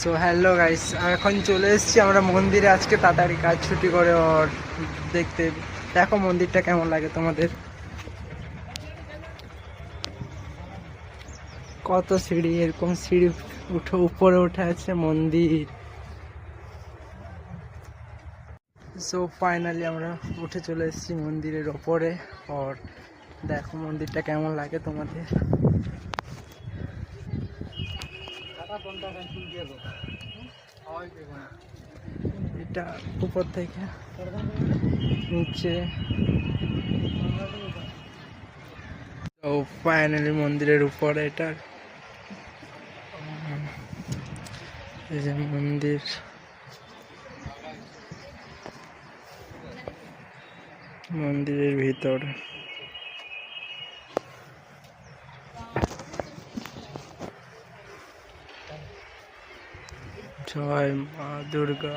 So hello guys, এখন চলে এসেছি আমরা মন্দিরে আজকে তাড়াতাড়ি কাজ ছুটি করে ওর দেখতে। দেখো মন্দিরটা কেমন লাগে তোমাদের। কত সিঁড়ি, এরকম সিঁড়ি উঠে উপরে উঠে আছে মন্দির। সো ফাইনালি আমরা উঠে চলে এসেছি মন্দিরের ওপরে। আর দেখো মন্দিরটা কেমন লাগে তোমাদের। এটা উপর থেকে নিচে। ও ফাইনালি মন্দিরের উপরে এটা, এই যে মন্দির, মন্দিরের ভিতর। জয় মা দুর্গা।